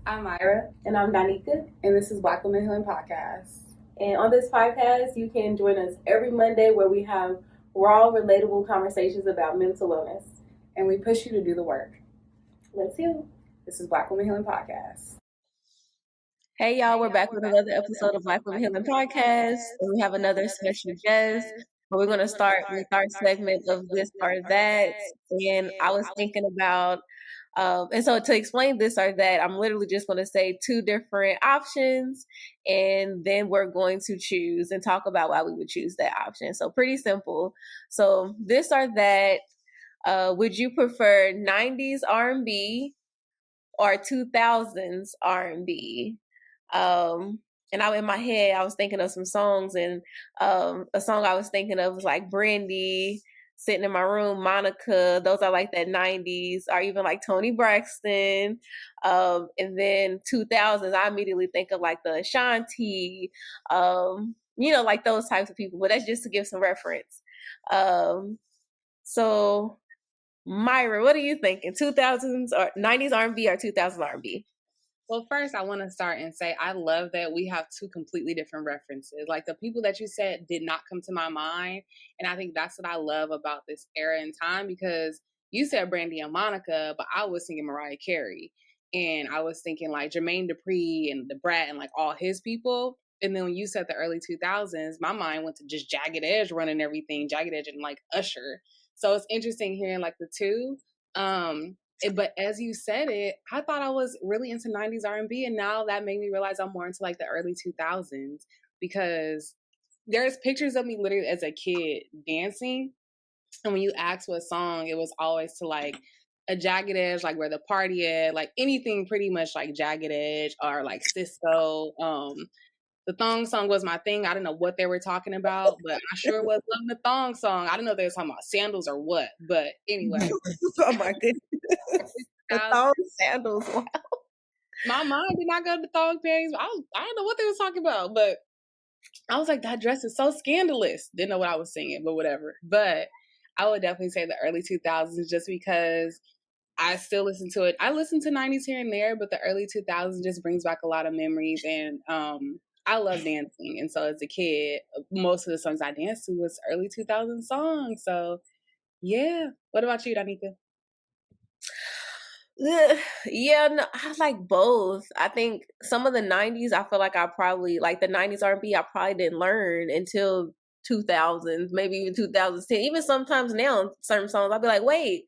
I'm Myra. And I'm Danica. And this is Black Women Healing Podcast. And on this podcast, you can join us every Monday where we have raw, relatable conversations about mental wellness. And we push you to do the work. Let's heal. This is Black Women Healing Podcast. Hey y'all, we're back with another episode of Black Women Healing Podcast. And we have another special guest. But we're going to start with our segment of this or that. And I was thinking about, and so to explain this or that, I'm literally just going to say two different options. And then we're going to choose and talk about why we would choose that option. So pretty simple. So this or that, would you prefer 90s R&B or 2000s R&B? And in my head, I was thinking of some songs, and a song I was thinking of was like Brandy, Sitting in My Room, Monica. Those are like that 90s, or even like Toni Braxton. And then 2000s, I immediately think of like the Ashanti, like those types of people. But that's just to give some reference. So Myra, what are you thinking? 2000s or 90s R&B or 2000s R&B? Well, first, I want to start and say I love that we have two completely different references. Like the people that you said did not come to my mind. And I think that's what I love about this era and time, because you said Brandy and Monica, but I was thinking Mariah Carey. And I was thinking like Jermaine Dupri and the Brat and like all his people. And then when you said the early 2000s, my mind went to just Jagged Edge running everything, Jagged Edge and like Usher. So it's interesting hearing like the two. But as you said it, I thought I was really into 90s R&B, and now that made me realize I'm more into like the early 2000s, because there's pictures of me literally as a kid dancing, and when you asked what song, it was always to like a Jagged Edge, like Where the Party At, like anything pretty much like Jagged Edge or like Cisco. The thong song was my thing. I didn't know what they were talking about, but I sure was loving the thong song. I didn't know they were talking about sandals or what, but anyway. Oh my goodness. The thong sandals. Wow. My mind did not go to thong panties. I don't know what they was talking about, but I was like, that dress is so scandalous. Didn't know what I was singing, but whatever. But I would definitely say the early 2000s, just because I still listen to it. I listen to 90s here and there, but the early 2000s just brings back a lot of memories. And I love dancing. And so as a kid, most of the songs I danced to was early 2000s songs. So yeah. What about you, Danica? Yeah, no, I like both. I think some of the 90s, I feel like I probably, like the 90s R&B, I probably didn't learn until 2000s, maybe even 2010. Even sometimes now, certain songs, I'll be like, wait,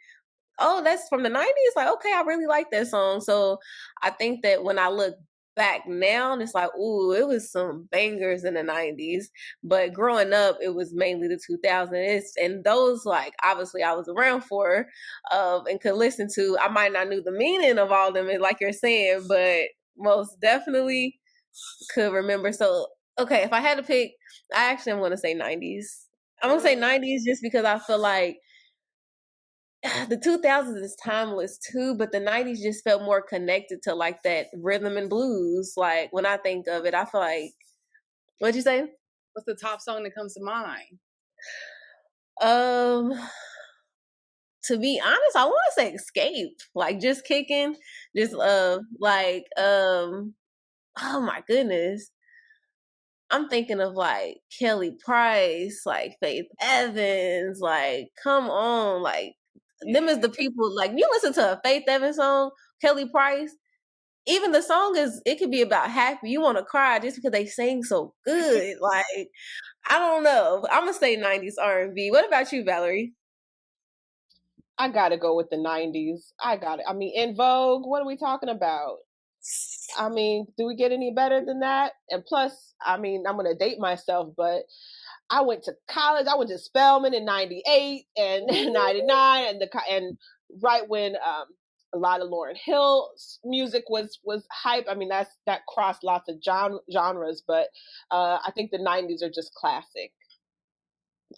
oh, that's from the 90s? Like, okay, I really like that song. So I think that when I look back now, it's like, ooh, it was some bangers in the 90s. But growing up, it was mainly the 2000s. And those, like, obviously I was around for and could listen to. I might not knew the meaning of all of them, like you're saying, but most definitely could remember. So, okay, if I had to pick, I actually am going to say 90s. I'm going to say 90s just because I feel like the 2000s is timeless too, but the 90s just felt more connected to like that rhythm and blues. Like when I think of it, I feel like, what'd you say? What's the top song that comes to mind? To be honest, I want to say Escape, like just kicking, just oh my goodness. I'm thinking of like Kelly Price, like Faith Evans, like come on, like them is the people, like you listen to a Faith Evans song, Kelly Price, even the song it could be about happy. You want to cry just because they sing so good. Like, I don't know. I'm going to say 90s R&B. What about you, Valerie? I got to go with the 90s. I got it. I mean, In Vogue, what are we talking about? I mean, do we get any better than that? And plus, I mean, I'm going to date myself, but I went to college. I went to Spelman in 98 and 99 and right when a lot of Lauryn Hill music was hype. I mean, that crossed lots of genres, but I think the 90s are just classic.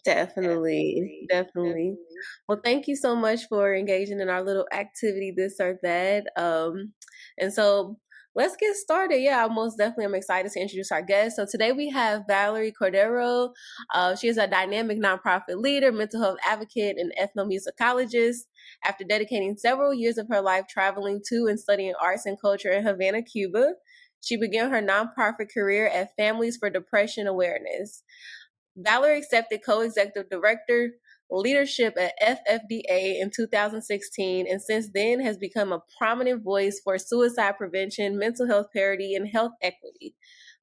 Definitely. Well, thank you so much for engaging in our little activity, this or that. And so Let's get started. Yeah, I most definitely am excited to introduce our guest. So today we have Valerie Cordero. She is a dynamic nonprofit leader, mental health advocate, and ethnomusicologist. After dedicating several years of her life traveling to and studying arts and culture in Havana, Cuba, she began her nonprofit career at Families for Depression Awareness. Valerie accepted co-executive director leadership at FFDA in 2016, and since then has become a prominent voice for suicide prevention, mental health parity, and health equity.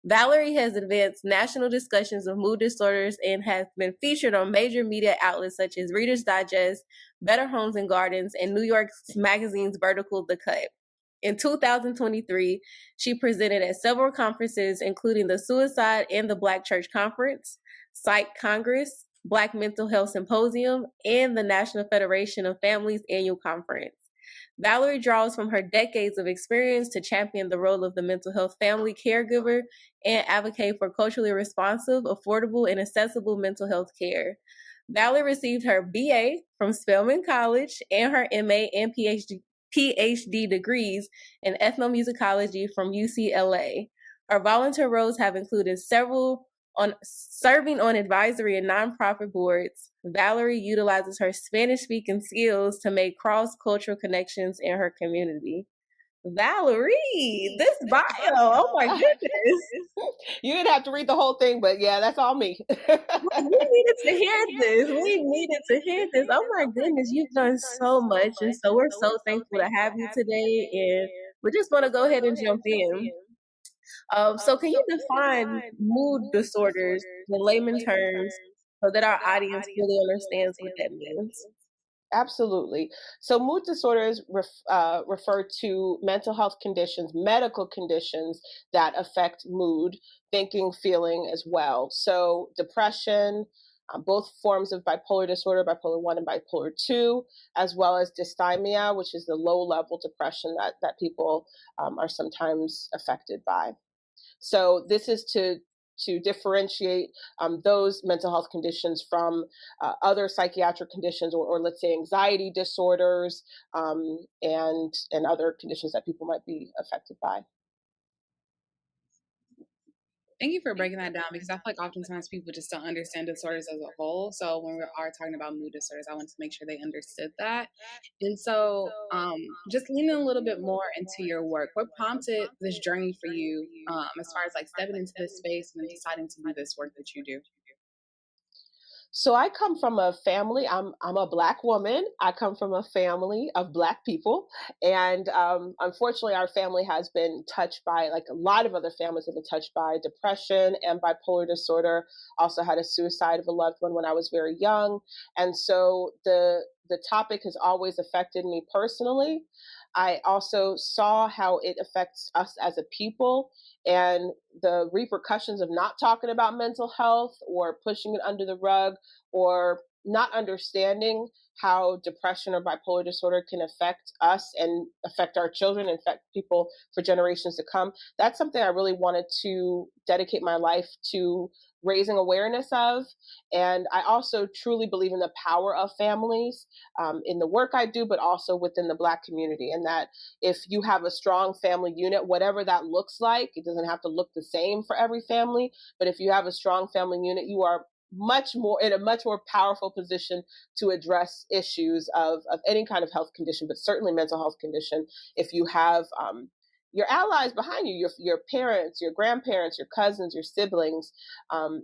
Valerie has advanced national discussions of mood disorders and has been featured on major media outlets such as Reader's Digest, Better Homes and Gardens, and New York Magazine's Vertical The Cut. In 2023, she presented at several conferences, including the Suicide and the Black Church Conference, Psych Congress, Black Mental Health Symposium, and the National Federation of Families Annual Conference. Valerie draws from her decades of experience to champion the role of the mental health family caregiver and advocate for culturally responsive, affordable, and accessible mental health care. Valerie received her BA from Spelman College and her MA and PhD degrees in ethnomusicology from UCLA. Her volunteer roles have included serving on advisory and nonprofit boards. Valerie utilizes her Spanish-speaking skills to make cross-cultural connections in her community. Valerie, this bio, oh my goodness. You didn't have to read the whole thing, but yeah, that's all me. We needed to hear this. We needed to hear this. Oh my goodness, you've done so much. And so we're so thankful to have you today. And we just want to go ahead and jump in. So can you define mood disorders in layman terms so that our audience really understands what that means? Absolutely. So mood disorders refer to mental health conditions, medical conditions that affect mood, thinking, feeling as well. So depression, both forms of bipolar disorder, bipolar 1 and bipolar 2, as well as dysthymia, which is the low-level depression that people are sometimes affected by. So this is to differentiate those mental health conditions from other psychiatric conditions, or let's say anxiety disorders, and other conditions that people might be affected by. Thank you for breaking that down, because I feel like oftentimes people just don't understand disorders as a whole. So when we are talking about mood disorders, I wanted to make sure they understood that. And so just leaning a little bit more into your work, what prompted this journey for you as far as like stepping into this space and then deciding to do this work that you do? So I come from a family, I'm a Black woman. I come from a family of Black people. And unfortunately, our family has been touched by, like a lot of other families have been touched by, depression and bipolar disorder. Also had a suicide of a loved one when I was very young. And so the topic has always affected me personally. I also saw how it affects us as a people, and the repercussions of not talking about mental health or pushing it under the rug, or not understanding how depression or bipolar disorder can affect us and affect our children and affect people for generations to come. That's something I really wanted to dedicate my life to raising awareness of. And I also truly believe in the power of families in the work I do, but also within the Black community. And that if you have a strong family unit, whatever that looks like, it doesn't have to look the same for every family, but if you have a strong family unit, you are in a much more powerful position to address issues of any kind of health condition, but certainly mental health condition. If you have your allies behind you, your parents, your grandparents, your cousins, your siblings,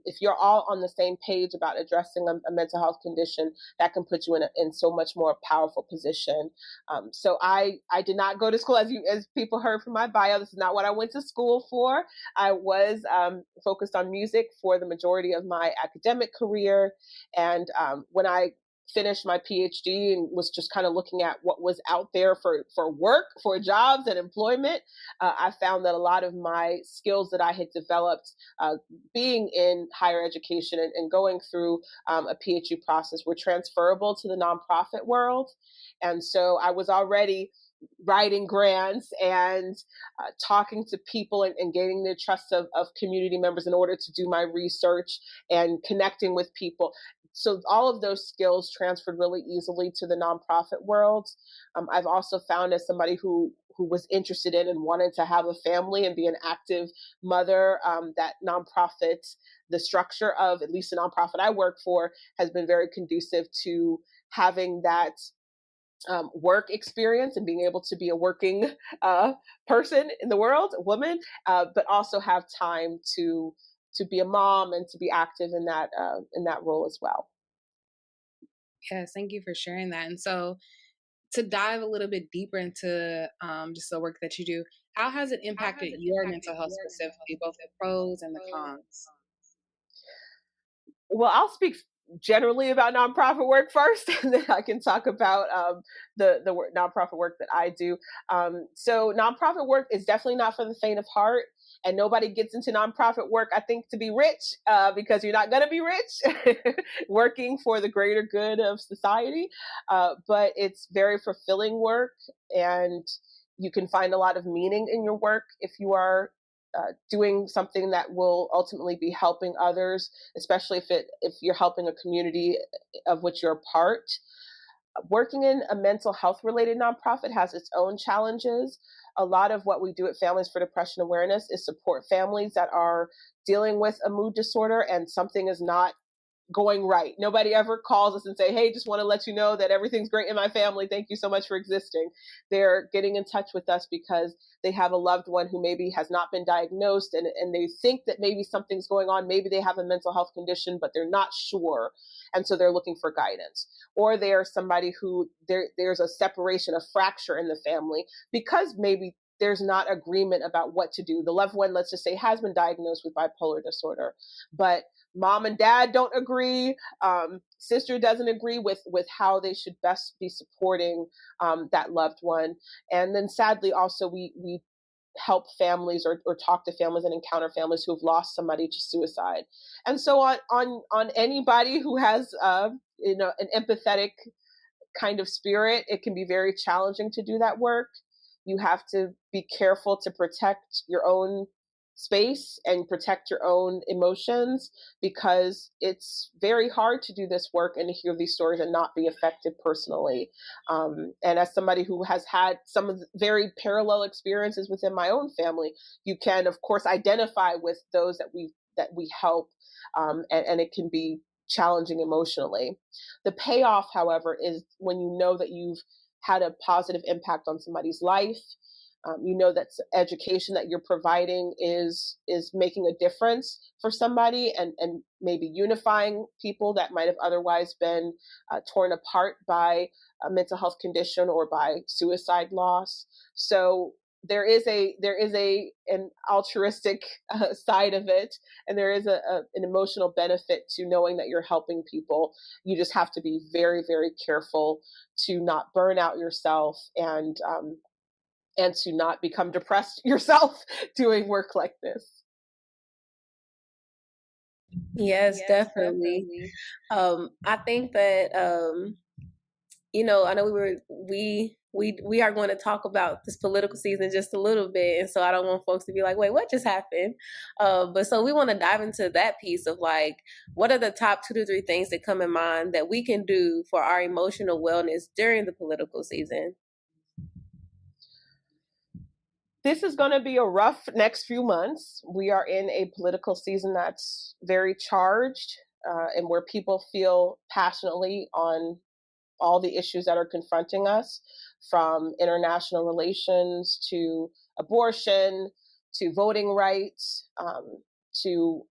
if you're all on the same page about addressing a mental health condition, that can put you in so much more powerful position. So I did not go to school, as people heard from my bio. This is not what I went to school for. I was focused on music for the majority of my academic career. And when I finished my PhD and was just kind of looking at what was out there for work, for jobs and employment, I found that a lot of my skills that I had developed being in higher education and going through a PhD process were transferable to the nonprofit world. And so I was already writing grants and talking to people and gaining the trust of community members in order to do my research and connecting with people. So all of those skills transferred really easily to the nonprofit world. I've also found, as somebody who was interested in and wanted to have a family and be an active mother, that nonprofit, the structure of at least the nonprofit I work for, has been very conducive to having that work experience and being able to be a working person in the world, a woman, but also have time to be a mom and to be active in that role as well. Yes, thank you for sharing that. And so, to dive a little bit deeper into just the work that you do, how has it impacted your mental health specifically, both the pros and the cons? Well, I'll speak generally about nonprofit work first, and then I can talk about the nonprofit work that I do. So nonprofit work is definitely not for the faint of heart. And nobody gets into nonprofit work, I think, to be rich, because you're not going to be rich working for the greater good of society. But it's very fulfilling work, and you can find a lot of meaning in your work if you are doing something that will ultimately be helping others, especially if you're helping a community of which you're a part. Working in a mental health related nonprofit has its own challenges. A lot of what we do at Families for Depression Awareness is support families that are dealing with a mood disorder and something is not going right. Nobody ever calls us and say, hey, just want to let you know that everything's great in my family. Thank you so much for existing. They're getting in touch with us because they have a loved one who maybe has not been diagnosed, and they think that maybe something's going on. Maybe they have a mental health condition, but they're not sure. And so they're looking for guidance. Or they're somebody who there's a separation, a fracture in the family because maybe there's not agreement about what to do. The loved one, let's just say, has been diagnosed with bipolar disorder, but mom and dad don't agree. Sister doesn't agree with how they should best be supporting that loved one. And then sadly, also, we help families or talk to families and encounter families who have lost somebody to suicide. And so on anybody who has an empathetic kind of spirit, it can be very challenging to do that work. You have to be careful to protect your own space and protect your own emotions, because it's very hard to do this work and to hear these stories and not be affected personally. And as somebody who has had some of the very parallel experiences within my own family, you can, of course, identify with those that we help, and it can be challenging emotionally. The payoff, however, is when you know that you've had a positive impact on somebody's life. You know that education that you're providing is making a difference for somebody, and maybe unifying people that might have otherwise been torn apart by a mental health condition or by suicide loss. So there is an altruistic side of it, and there is an emotional benefit to knowing that you're helping people. You just have to be very, very careful to not burn out yourself and to not become depressed yourself doing work like this. Yes, definitely. I think that I know we are going to talk about this political season just a little bit, and so I don't want folks to be like, wait, what just happened? But so we want to dive into that piece of like, what are the top 2 to 3 things that come in mind that we can do for our emotional wellness during the political season? This is going to be a rough next few months. We are in a political season that's very charged, and where people feel passionately on all the issues that are confronting us, from international relations to abortion to voting rights, to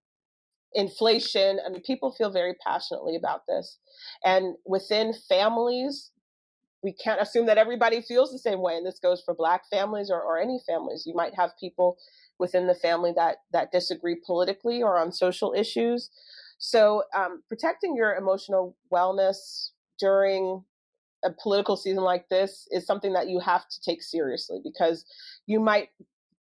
inflation. I mean, people feel very passionately about this. And within families, we can't assume that everybody feels the same way. And this goes for Black families or any families. You might have people within the family that disagree politically or on social issues. So protecting your emotional wellness during a political season like this is something that you have to take seriously, because you might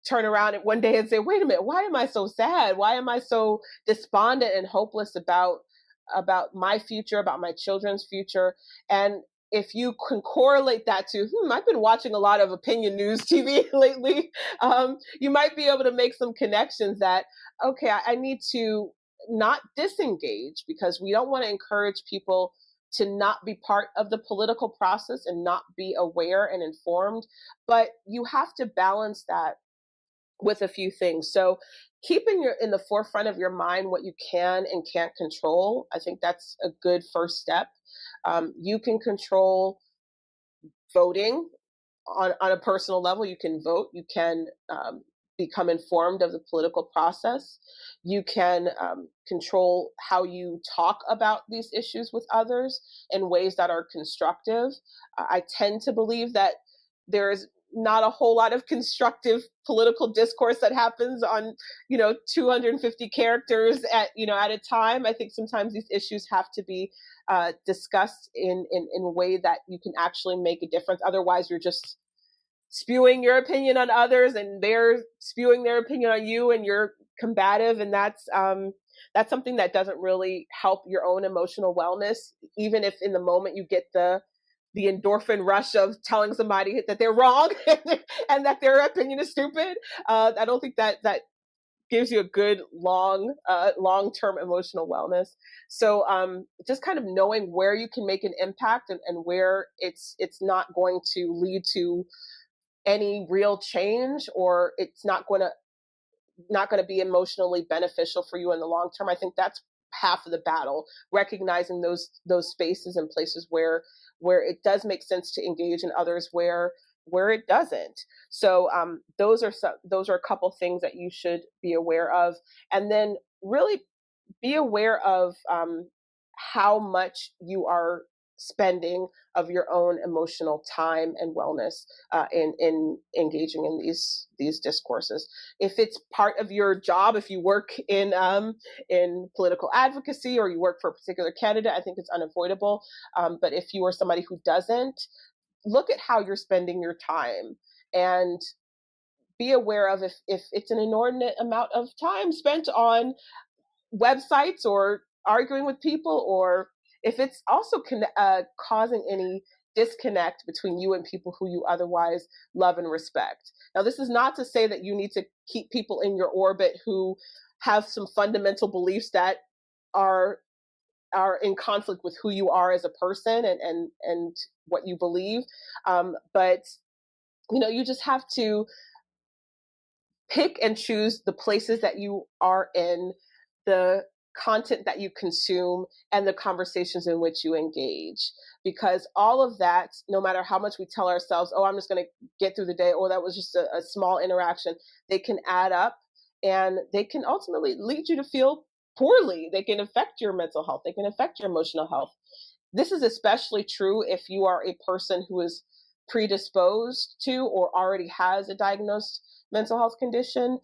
turn around one day and say, wait a minute, why am I so sad? Why am I so despondent and hopeless about my future, about my children's future? And if you can correlate that to, I've been watching a lot of opinion news TV lately, you might be able to make some connections that, okay, I need to not disengage, because we don't want to encourage people to not be part of the political process and not be aware and informed. But you have to balance that with a few things. So keeping in the forefront of your mind what you can and can't control, I think that's a good first step. You can control voting on a personal level. You can vote. You can become informed of the political process. You can control how you talk about these issues with others in ways that are constructive. I tend to believe that there is not a whole lot of constructive political discourse that happens on, 250 characters at a time. I think sometimes these issues have to be discussed in a way that you can actually make a difference. Otherwise, you're just spewing your opinion on others, and they're spewing their opinion on you, and you're combative, and that's something that doesn't really help your own emotional wellness. Even if in the moment you get the endorphin rush of telling somebody that they're wrong and that their opinion is stupid, I don't think that gives you a good long-term emotional wellness. So just kind of knowing where you can make an impact and where it's not going to lead to any real change, or it's not going to be emotionally beneficial for you in the long term. I think that's half of the battle, recognizing those spaces and places where it does make sense to engage, and others where it doesn't. So those are a couple things that you should be aware of, and then really be aware of how much you are spending of your own emotional time and wellness in engaging in these discourses. If it's part of your job, if you work in political advocacy, or you work for a particular candidate, I think it's unavoidable. But if you are somebody who doesn't, look at how you're spending your time and be aware of if it's an inordinate amount of time spent on websites or arguing with people, or if it's also causing any disconnect between you and people who you otherwise love and respect. Now, this is not to say that you need to keep people in your orbit who have some fundamental beliefs that are in conflict with who you are as a person and what you believe. But you just have to pick and choose the places that you are in, the content that you consume, and the conversations in which you engage. Because all of that, no matter how much we tell ourselves, oh, I'm just going to get through the day, or that was just a small interaction, they can add up, and they can ultimately lead you to feel poorly. They can affect your mental health. They can affect your emotional health. This is especially true if you are a person who is predisposed to or already has a diagnosed mental health condition.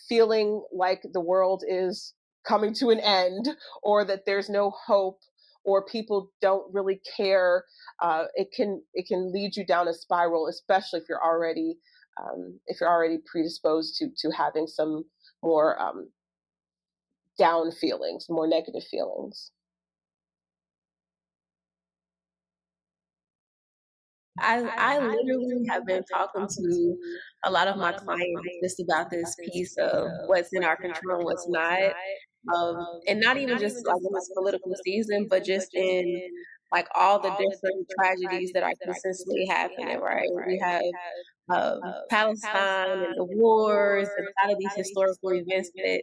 Feeling like the world is coming to an end, or that there's no hope, or people don't really care, it can lead you down a spiral, especially if you're already predisposed to having some more down feelings, more negative feelings. I literally have been talking to a lot of my clients just about this piece of what's in our control and what's not. And not even just like in this political season, but just in like all the different tragedies that are consistently happening, right? We have Palestine and the wars and a lot of these historical events that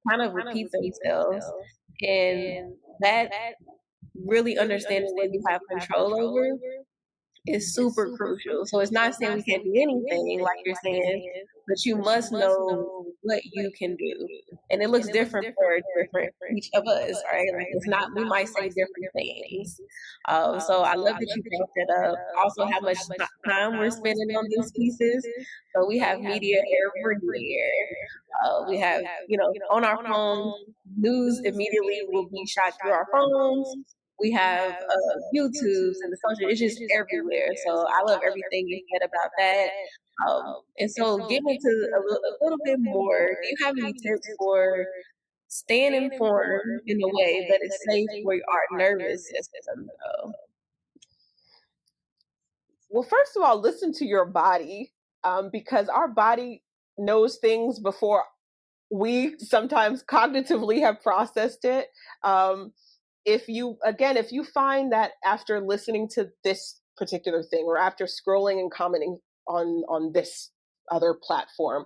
kind of repeat themselves. And that really understanding what you have control over is super crucial. So it's not saying we can't do anything, like you're saying, but you must know what you can do. And it looks different for each of us, right? Like it's not, we might say different things. So I love that you brought that up. Also, how much time we're spending on these pieces. So we have media everywhere. We have, on our phones, news immediately will be shot through our phones. We have YouTubes and the social, it's just everywhere. So I love everything you said about that. And so get into a little bit more. Do you have any tips for staying informed in a way that is safe for our nervous system, though? Well, first of all, listen to your body, because our body knows things before we sometimes cognitively have processed it. If you find that after listening to this particular thing, or after scrolling and commenting on this other platform,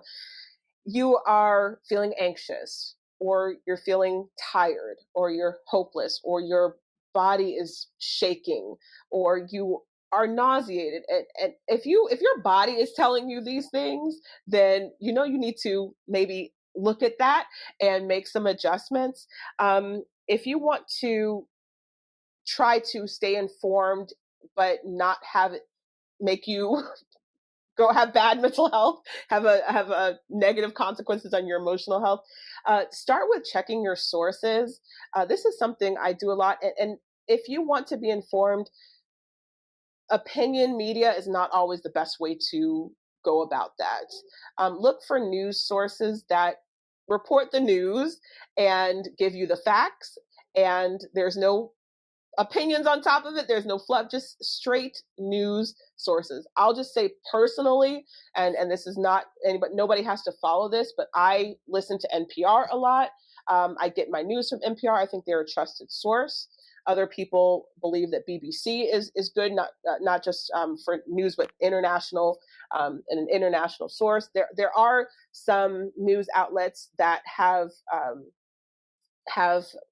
you are feeling anxious, or you're feeling tired, or you're hopeless, or your body is shaking, or you are nauseated, and if your body is telling you these things, then you need to maybe look at that and make some adjustments. If you want to try to stay informed but not have it make you go have bad mental health, have a negative consequences on your emotional health, start with checking your sources. This is something I do a lot, and if you want to be informed, opinion media is not always the best way to go about that. Look for news sources that report the news and give you the facts, and there's no opinions on top of it. There's no fluff, just straight news sources. I'll just say personally, and this is not anybody, nobody has to follow this, but I listen to NPR a lot. I get my news from NPR. I think they're a trusted source. Other people believe that BBC is good, not just for news, but international, and an international source. There are some news outlets that have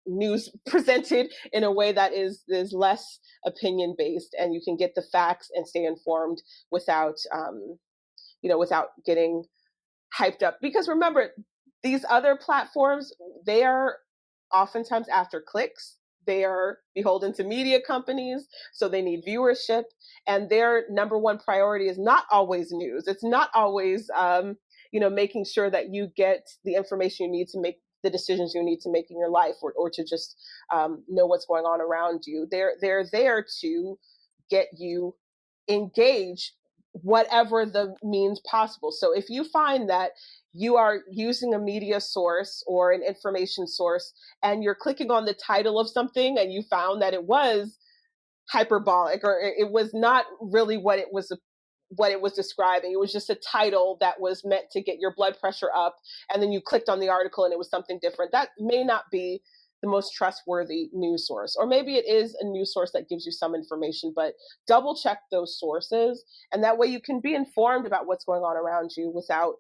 news presented in a way that is less opinion based, and you can get the facts and stay informed without without getting hyped up. Because remember, these other platforms, they are oftentimes after clicks. They are beholden to media companies, so they need viewership, and their number one priority is not always news. It's not always making sure that you get the information you need to make the decisions you need to make in your life, or to just know what's going on around you. They're there to get you engaged, whatever the means possible. So if you find that you are using a media source or an information source, and you're clicking on the title of something and you found that it was hyperbolic, or it was not really what it was describing. It was just a title that was meant to get your blood pressure up, and then you clicked on the article and it was something different. That may not be the most trustworthy news source. Or maybe it is a news source that gives you some information, but double check those sources, and that way you can be informed about what's going on around you without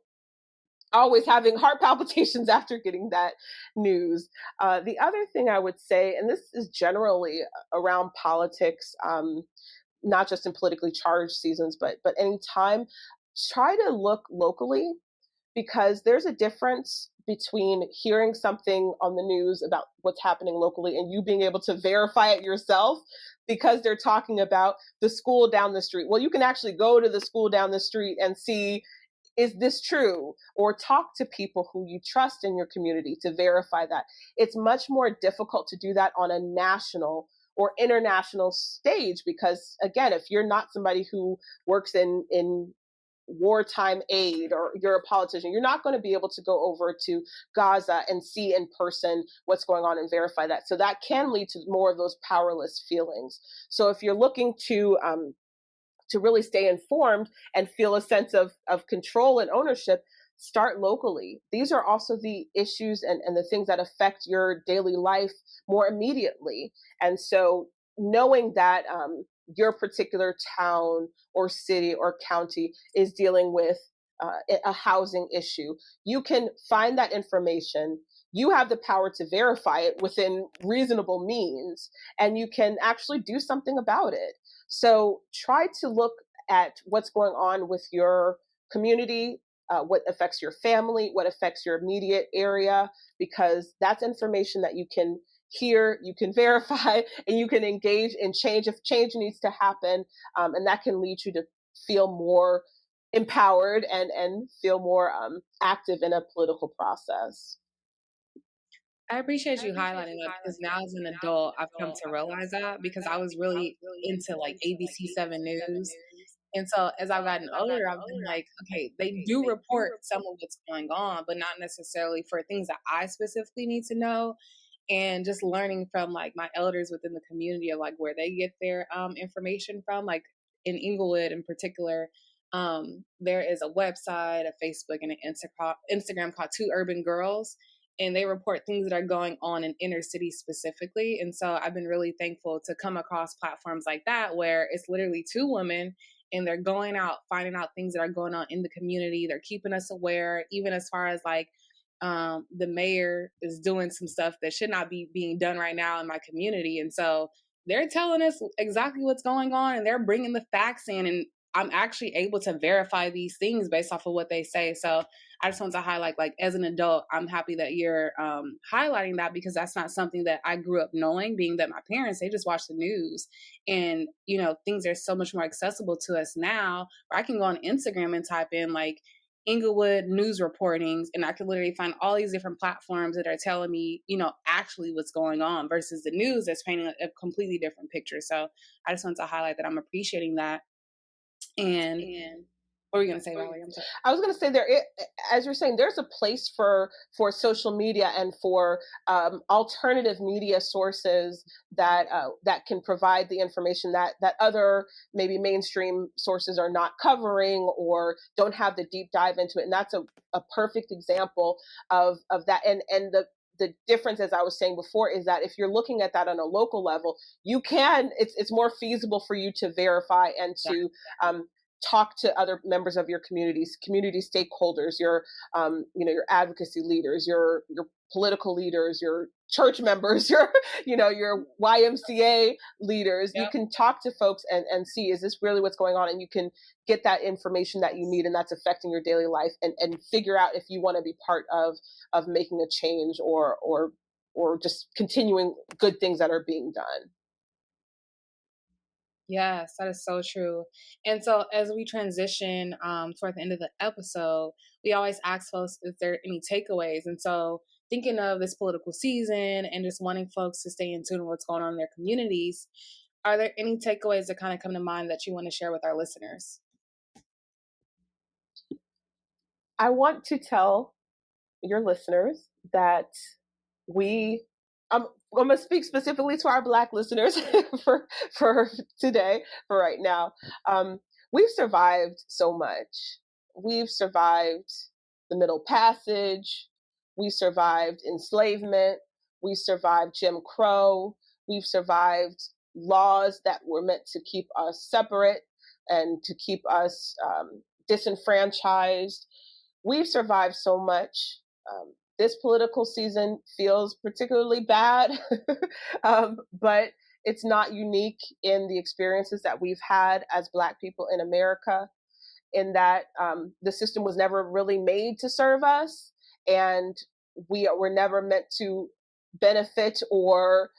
always having heart palpitations after getting that news. The other thing I would say, and this is generally around politics, not just in politically charged seasons, but anytime, try to look locally, because there's a difference between hearing something on the news about what's happening locally and you being able to verify it yourself because they're talking about the school down the street. Well, you can actually go to the school down the street and see, is this true? Or talk to people who you trust in your community to verify that. It's much more difficult to do that on a national or international stage, because again, if you're not somebody who works in wartime aid, or you're a politician, you're not going to be able to go over to Gaza and see in person what's going on and verify that. So that can lead to more of those powerless feelings. So if you're looking to really stay informed and feel a sense of control and ownership, start locally. These are also the issues and the things that affect your daily life more immediately. And so knowing that your particular town or city or county is dealing with a housing issue, you can find that information. You have the power to verify it within reasonable means, and you can actually do something about it. So try to look at what's going on with your community, what affects your family, what affects your immediate area, because that's information that you can hear, you can verify, and you can engage in change if change needs to happen. And that can lead you to feel more empowered and feel more active in a political process. I appreciate you highlighting that, because now as an adult, I've come to realize that, because I was really into like ABC 7 News. And so as I've gotten older, I've been like, okay, they do report some of what's going on, but not necessarily for things that I specifically need to know. And just learning from like my elders within the community of like where they get their information from, like in Inglewood in particular, there is a website, a Facebook, and an Instagram called Two Urban Girls, and they report things that are going on in inner cities specifically. And so I've been really thankful to come across platforms like that, where it's literally two women and they're going out, finding out things that are going on in the community. They're keeping us aware, even as far as like the mayor is doing some stuff that should not be being done right now in my community. And so they're telling us exactly what's going on, and they're bringing the facts in, and I'm actually able to verify these things based off of what they say. So I just want to highlight, like, as an adult, I'm happy that you're highlighting that, because that's not something that I grew up knowing, being that my parents, they just watch the news. And, you know, things are so much more accessible to us now, where I can go on Instagram and type in like Inglewood news reportings, and I can literally find all these different platforms that are telling me, you know, actually what's going on, versus the news that's painting a completely different picture. So I just want to highlight that I'm appreciating that. And what were you going to say, Valerie? I'm sorry. I was going to say as you're saying, there's a place for social media and for alternative media sources that can provide the information that other maybe mainstream sources are not covering or don't have the deep dive into it. And that's a perfect example of that. And the difference, as I was saying before, is that if you're looking at that on a local level, it's more feasible for you to verify and to talk to other members of your community stakeholders, your advocacy leaders, your political leaders, your church members, your YMCA leaders. Yep. You can talk to folks and see, is this really what's going on? And you can get that information that you need and that's affecting your daily life, and figure out if you want to be part of making a change or just continuing good things that are being done. Yes, that is so true. And so as we transition toward the end of the episode, we always ask folks if there are any takeaways. And so thinking of this political season and just wanting folks to stay in tune with what's going on in their communities, are there any takeaways that kind of come to mind that you want to share with our listeners? I want to tell your listeners that I'm going to speak specifically to our Black listeners for today, for right now. We've survived so much. We've survived the Middle Passage. We've survived enslavement. We've survived Jim Crow. We've survived laws that were meant to keep us separate and to keep us disenfranchised. We've survived so much. This political season feels particularly bad, but it's not unique in the experiences that we've had as Black people in America, in that the system was never really made to serve us, and we were never meant to benefit or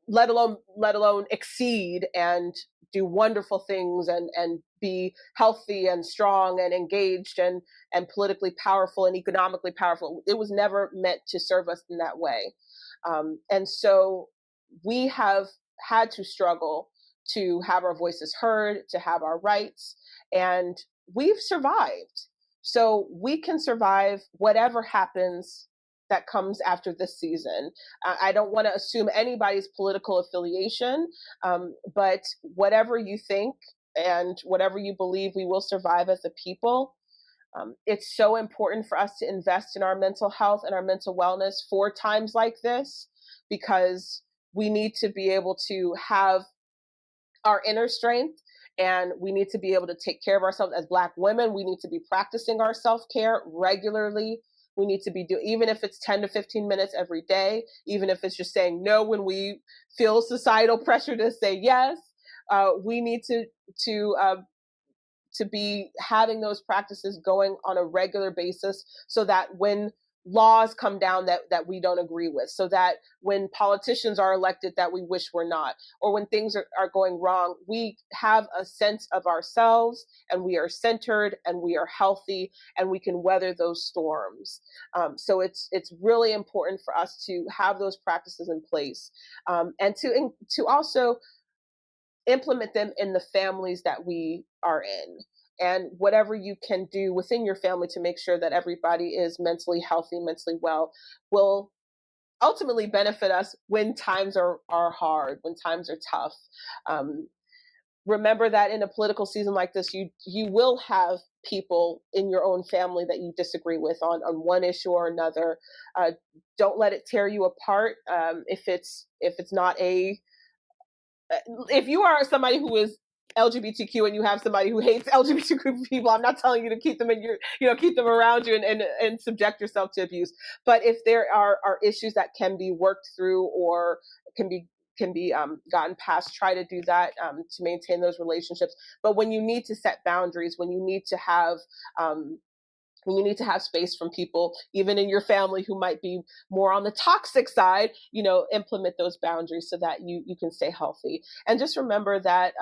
let alone exceed and do wonderful things and be healthy and strong and engaged and politically powerful and economically powerful. It was never meant to serve us in that way. And so we have had to struggle to have our voices heard, to have our rights, and we've survived. So we can survive whatever happens that comes after this season. I don't want to assume anybody's political affiliation, but whatever you think and whatever you believe, we will survive as a people. It's so important for us to invest in our mental health and our mental wellness for times like this, because we need to be able to have our inner strength, and we need to be able to take care of ourselves as Black women. We need to be practicing our self-care regularly. We need to be doing, even if it's 10 to 15 minutes every day, even if it's just saying no when we feel societal pressure to say yes. We need to be having those practices going on a regular basis, so that when laws come down that we don't agree with, so that when politicians are elected that we wish were not, or when things are going wrong, we have a sense of ourselves and we are centered and we are healthy and we can weather those storms. So it's really important for us to have those practices in place, and to also implement them in the families that we are in. And whatever you can do within your family to make sure that everybody is mentally healthy, mentally well, will ultimately benefit us when times are hard, when times are tough. remember that in a political season like this, you will have people in your own family that you disagree with on one issue or another. Don't let it tear you apart. If it's not if you are somebody who is LGBTQ and you have somebody who hates LGBTQ people, I'm not telling you to keep them in your, keep them around you and subject yourself to abuse. But if there are issues that can be worked through or can be gotten past, try to do that to maintain those relationships. But when you need to set boundaries, when you need to have space from people, even in your family who might be more on the toxic side, implement those boundaries so that you can stay healthy. And just remember that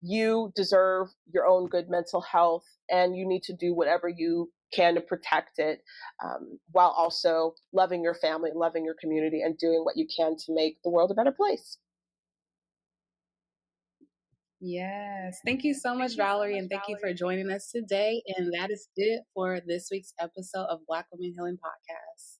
you deserve your own good mental health, and you need to do whatever you can to protect it, while also loving your family, loving your community, and doing what you can to make the world a better place. Yes. Thank you so much, Valerie, and thank you for joining us today. And that is it for this week's episode of Black Women Healing Podcast.